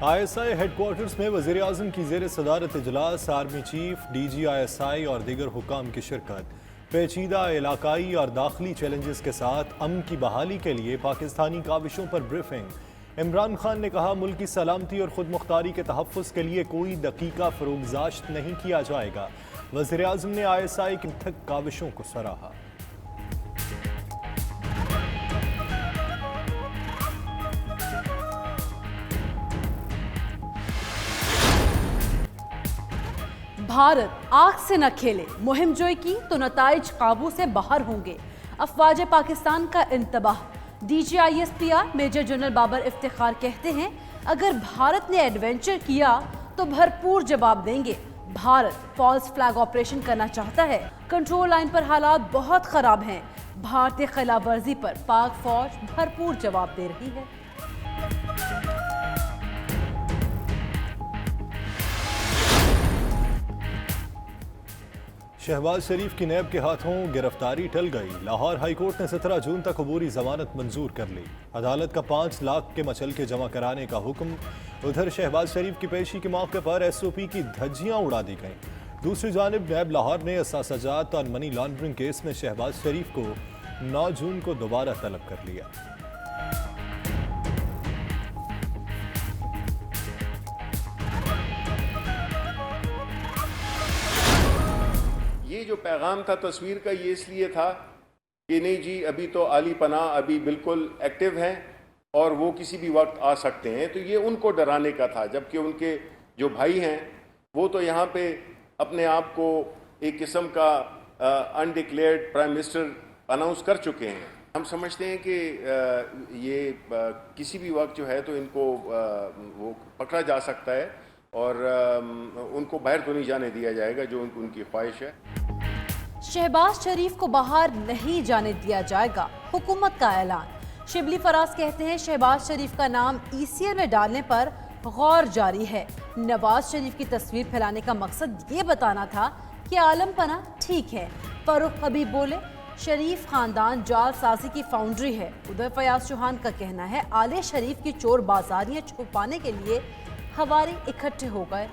ISI head quarters میں وزیر اعظم کی زیر صدارت اجلاس، آرمی چیف، DG ISI اور دیگر حکام کی شرکت۔ پیچیدہ علاقائی اور داخلی چیلنجز کے ساتھ امن کی بحالی کے لیے پاکستانی کاوشوں پر بریفنگ۔ عمران خان نے کہا ملک کی سلامتی اور خود مختاری کے تحفظ کے لیے کوئی دقیقہ فروگزاشت نہیں کیا جائے گا۔ وزیر اعظم نے ISI کی تھک کاوشوں کو سراہا۔ بھارت آگ سے نہ کھیلے، مہم جوئی کی تو نتائج قابو سے باہر ہوں گے، افواج پاکستان کا انتباہ۔ DGISPR major general Babar Iftikhar کہتے ہیں اگر بھارت نے ایڈونچر کیا تو بھرپور جواب دیں گے۔ بھارت فالس فلیگ آپریشن کرنا چاہتا ہے، کنٹرول لائن پر حالات بہت خراب ہیں، بھارتی خلاف ورزی پر پاک فوج بھرپور جواب دے رہی ہے۔ شہباز شریف کی نیب کے ہاتھوں گرفتاری ٹل گئی۔ لاہور ہائی کورٹ نے 17 جون تک عبوری ضمانت منظور کر لی۔ عدالت کا 5 لاکھ کے مچلکے جمع کرانے کا حکم۔ ادھر شہباز شریف کی پیشی کے موقع پر SOP کی دھجیاں اڑا دی گئیں۔ دوسری جانب نیب لاہور نے اثاثہ جات اور منی لانڈرنگ کیس میں شہباز شریف کو 9 جون کو دوبارہ طلب کر لیا۔ یہ جو پیغام تھا تصویر کا، یہ اس لیے تھا کہ نہیں جی ابھی تو عالی پناہ ابھی بالکل ایکٹیو ہیں اور وہ کسی بھی وقت آ سکتے ہیں، تو یہ ان کو ڈرانے کا تھا، جبکہ ان کے جو بھائی ہیں وہ تو یہاں پہ اپنے آپ کو ایک قسم کا انڈکلیئرڈ پرائم منسٹر اناؤنس کر چکے ہیں۔ ہم سمجھتے ہیں کہ یہ کسی بھی وقت جو ہے تو ان کو وہ پکڑا جا سکتا ہے اور ان کو باہر تو نہیں جانے دیا جائے گا جو ان کی خواہش ہے۔ شہباز شریف کو باہر نہیں جانے دیا جائے گا، حکومت کا اعلان۔ شبلی فراز کہتے ہیں شہباز شریف کا نام ECL میں ڈالنے پر غور جاری ہے۔ نواز شریف کی تصویر پھیلانے کا مقصد یہ بتانا تھا کہ عالم پناہ ٹھیک ہے۔ فاروق حبیب بولے شریف خاندان جال سازی کی فاؤنڈری ہے۔ ادھر فیاض چوہان کا کہنا ہے آل شریف کی چور بازاریاں چھپانے کے لیے ہواری اکٹھے ہو گئے۔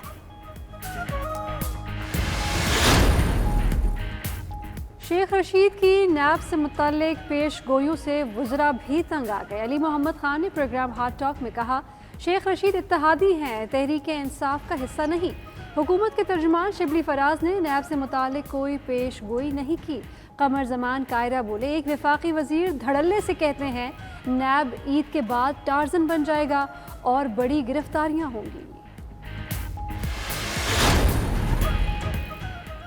شیخ رشید کی نیب سے متعلق پیش گوئیوں سے وزراء بھی تنگ آ گئے۔ علی محمد خان نے پروگرام ہارٹ ٹاک میں کہا شیخ رشید اتحادی ہیں، تحریک انصاف کا حصہ نہیں۔ حکومت کے ترجمان شبلی فراز نے نیب سے متعلق کوئی پیش گوئی نہیں کی۔ قمر زمان قائرہ بولے ایک وفاقی وزیر دھڑلے سے کہتے ہیں نیب عید کے بعد ٹارزن بن جائے گا اور بڑی گرفتاریاں ہوں گی۔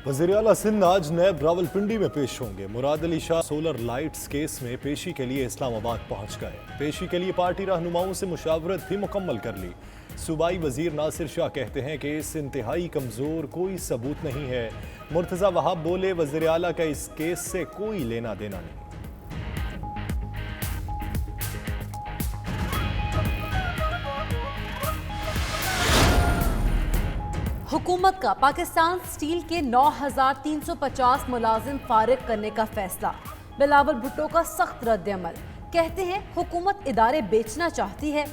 وزیر اعلیٰ سندھ آج نیب راولپنڈی میں پیش ہوں گے۔ مراد Ali Shah solar lights case میں پیشی کے لیے اسلام آباد پہنچ گئے۔ پیشی کے لیے پارٹی رہنماؤں سے مشاورت بھی مکمل کر لی۔ صوبائی وزیر ناصر شاہ کہتے ہیں کہ اس انتہائی کمزور کوئی ثبوت نہیں ہے۔ مرتضی وہاب بولے وزیر اعلیٰ کا اس کیس سے کوئی لینا دینا نہیں۔ حکومت کا پاکستان سٹیل کے 9350 ملازم فارغ کرنے کا فیصلہ۔ بلاول بھٹو کا سخت رد عمل، کہتے ہیں حکومت ادارے بیچنا چاہتی ہے۔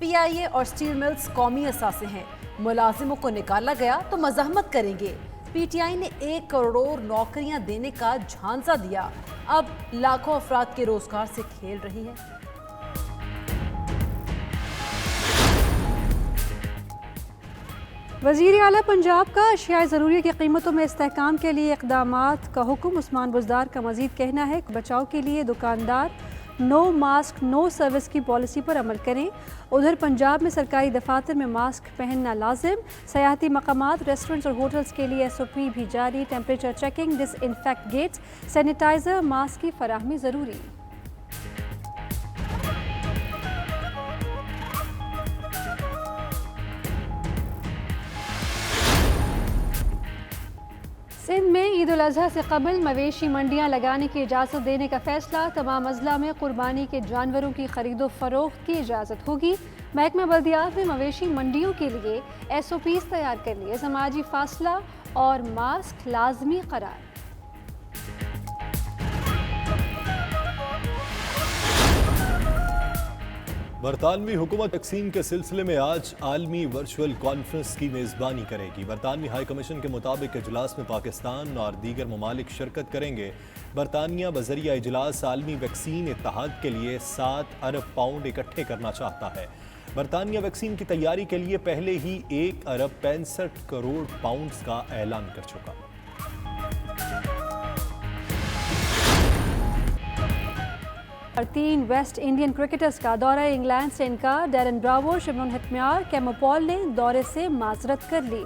PIA اور سٹیل ملز قومی اثاثے ہیں، ملازموں کو نکالا گیا تو مزاحمت کریں گے۔ PTI نے 1 کروڑ نوکریاں دینے کا جھانسا دیا، اب لاکھوں افراد کے روزگار سے کھیل رہی ہے۔ وزیر اعلیٰ پنجاب کا اشیاء ضروریہ کی قیمتوں میں استحکام کے لیے اقدامات کا حکم۔ عثمان بزدار کا مزید کہنا ہے کہ بچاؤ کے لیے دکاندار نو ماسک نو سروس کی پالیسی پر عمل کریں۔ ادھر پنجاب میں سرکاری دفاتر میں ماسک پہننا لازم، سیاحتی مقامات، ریسٹورنٹس اور ہوٹلز کے لیے SOP بھی جاری۔ ٹیمپریچر چیکنگ، ڈس انفیکٹ گیٹس، سینیٹائزر، ماسک کی فراہمی ضروری۔ سندھ میں عید الاضحیٰ سے قبل مویشی منڈیاں لگانے کی اجازت دینے کا فیصلہ۔ تمام اضلاع میں قربانی کے جانوروں کی خرید و فروخت کی اجازت ہوگی۔ محکمہ بلدیات نے مویشی منڈیوں کے لیے SOPs تیار کر لیے۔ سماجی فاصلہ اور ماسک لازمی قرار۔ برطانوی حکومت تقسیم کے سلسلے میں آج عالمی ورچوئل کانفرنس کی میزبانی کرے گی۔ برطانوی ہائی کمیشن کے مطابق اجلاس میں پاکستان اور دیگر ممالک شرکت کریں گے۔ برطانیہ بذریعہ اجلاس عالمی ویکسین اتحاد کے لیے 7 ارب پاؤنڈ اکٹھے کرنا چاہتا ہے۔ برطانیہ ویکسین کی تیاری کے لیے پہلے ہی 1 ارب 65 کروڑ پاؤنڈز کا اعلان کر چکا۔ اور 3 ویسٹ انڈین کرکٹرز کا دورہ انگلینڈ سے انکار۔ ڈیرن براوو، شبنم ہٹمیار، کیمو پال نے دورے سے معذرت کر لی۔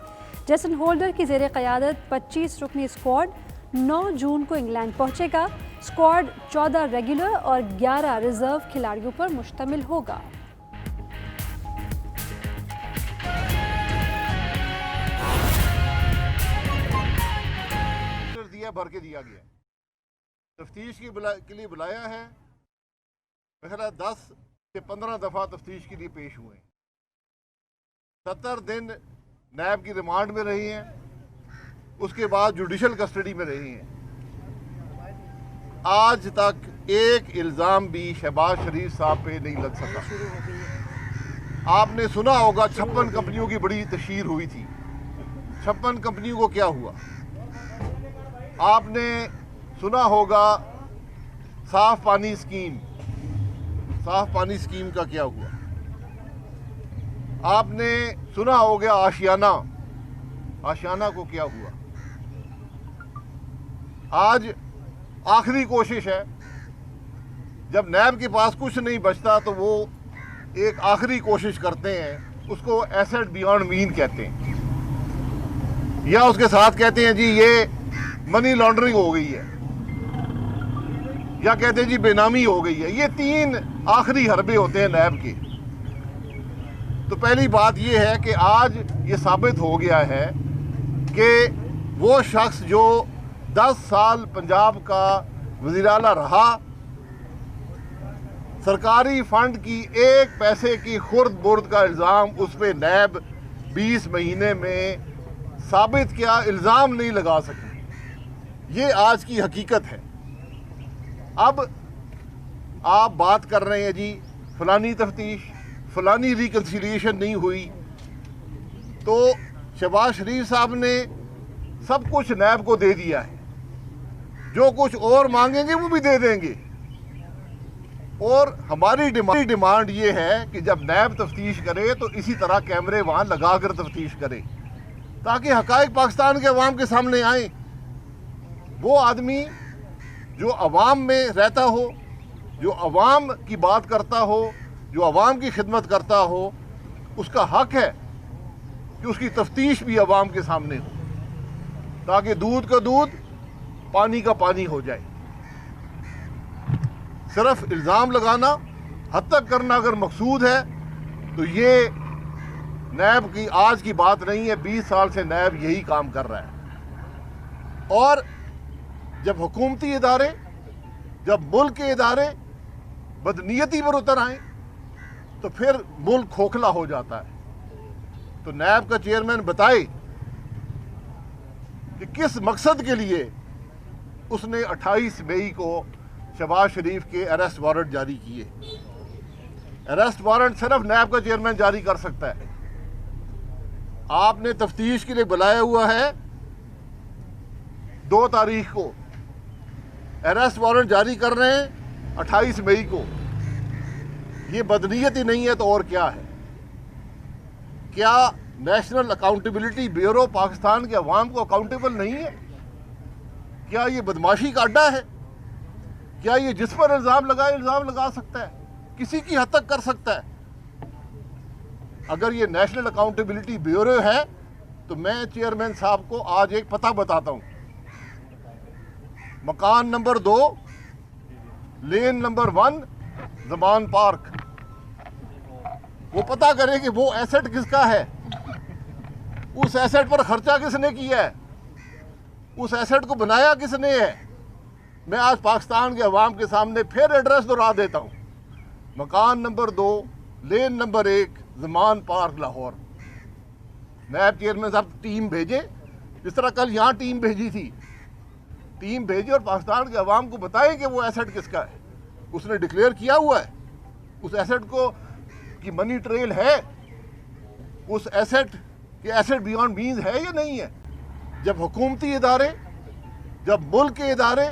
جیسن ہولڈر کی زیر قیادت 25 رکنی اسکواڈ 9 جون کو انگلینڈ پہنچے گا۔ اسکواڈ 14 ریگولر اور 11 ریزرو کھلاڑیوں پر مشتمل ہوگا۔ بھر کے دیا گیا، تفتیش کے لیے بلایا ہے۔ 10 سے 15 دفعہ تفتیش کے لیے پیش ہوئے ہیں۔ 70 دن نیب کی ریمانڈ میں رہی ہیں، اس کے بعد جوڈیشل کسٹڈی میں رہی ہیں۔ آج تک ایک الزام بھی شہباز شریف صاحب پہ نہیں لگ سکا۔ آپ نے سنا ہوگا 56 کمپنیوں کی بڑی تشہیر ہوئی تھی۔ 56 کمپنیوں کو کیا ہوا؟ آپ نے سنا ہوگا صاف پانی اسکیم، صاف پانی اسکیم کا کیا ہوا؟ آپ نے سنا ہوگا آشیانہ کو کیا ہوا؟ آج آخری کوشش ہے، جب نیب کے پاس کچھ نہیں بچتا تو وہ ایک آخری کوشش کرتے ہیں، اس کو ایسٹ بیانڈ مین کہتے ہیں، یا اس کے ساتھ کہتے ہیں جی یہ منی لانڈرنگ ہو گئی ہے، یا کہتے ہیں جی بے نامی ہو گئی ہے۔ یہ 3 آخری حربے ہوتے ہیں نیب کے۔ تو پہلی بات یہ ہے کہ آج یہ ثابت ہو گیا ہے کہ وہ شخص جو 10 سال پنجاب کا وزیر اعلیٰ رہا، سرکاری فنڈ کی 1 پیسے کی خرد برد کا الزام اس پہ نیب 20 مہینے میں ثابت کیا، الزام نہیں لگا سکی۔ یہ آج کی حقیقت ہے۔ اب آپ بات کر رہے ہیں جی فلانی تفتیش، فلانی ریکنسیلیشن نہیں ہوئی، تو شہباز شریف صاحب نے سب کچھ نیب کو دے دیا ہے، جو کچھ اور مانگیں گے وہ بھی دے دیں گے۔ اور ہماری ڈیمانڈ یہ ہے کہ جب نیب تفتیش کرے تو اسی طرح کیمرے وہاں لگا کر تفتیش کرے، تاکہ حقائق پاکستان کے عوام کے سامنے آئیں۔ وہ آدمی جو عوام میں رہتا ہو، جو عوام کی بات کرتا ہو، جو عوام کی خدمت کرتا ہو، اس کا حق ہے کہ اس کی تفتیش بھی عوام کے سامنے ہو، تاکہ دودھ کا دودھ پانی کا پانی ہو جائے۔ صرف الزام لگانا، حد تک کرنا اگر مقصود ہے تو یہ نیب کی آج کی بات نہیں ہے، 20 سال سے نیب یہی کام کر رہا ہے۔ اور جب حکومتی ادارے، جب ملک کے ادارے بدنیتی پر اتر آئیں تو پھر ملک کھوکھلا ہو جاتا ہے۔ تو نیب کا چیئرمین بتائے کہ کس مقصد کے لیے اس نے 28 مئی کو شہباز شریف کے اریسٹ وارنٹ جاری کیے۔ اریسٹ وارنٹ صرف نیب کا چیئرمین جاری کر سکتا ہے۔ آپ نے تفتیش کے لیے بلایا ہوا ہے 2 تاریخ کو، اریسٹ وارنٹ جاری کر رہے ہیں 28 مئی کو۔ یہ بدنیتی نہیں ہے تو اور کیا ہے؟ کیا نیشنل اکاؤنٹیبلٹی بیورو پاکستان کے عوام کو اکاؤنٹیبل نہیں ہے؟ کیا یہ بدماشی کا اڈا ہے؟ کیا یہ جس پر الزام لگا سکتا ہے؟ کسی کی حد تک کر سکتا ہے؟ اگر یہ نیشنل اکاؤنٹیبلٹی بیورو ہے تو میں چیئرمین صاحب کو آج ایک پتہ بتاتا ہوں۔ مکان نمبر 2 لین نمبر 1 زمان پارک، وہ پتہ کرے کہ وہ ایسٹ کس کا ہے، اس ایسٹ پر خرچہ کس نے کیا ہے، اس ایسٹ کو بنایا کس نے ہے۔ میں آج پاکستان کے عوام کے سامنے پھر ایڈریس دہرا دیتا ہوں، مکان نمبر 2 لین نمبر 1 زمان پارک لاہور۔ نیب چیئرمین صاحب ٹیم بھیجے، جس طرح کل یہاں ٹیم بھیجی تھی، ٹیم بھیجے اور پاکستان کے عوام کو بتائیں کہ وہ ایسٹ کس کا ہے۔ اس نے ڈکلیئر کیا ہوا ہے، اس ایسٹ کو کی منی ٹریل ہے اس ایسٹ کہ ایسٹ بیانڈ مینز ہے یا نہیں ہے؟ جب حکومتی ادارے، جب ملک کے ادارے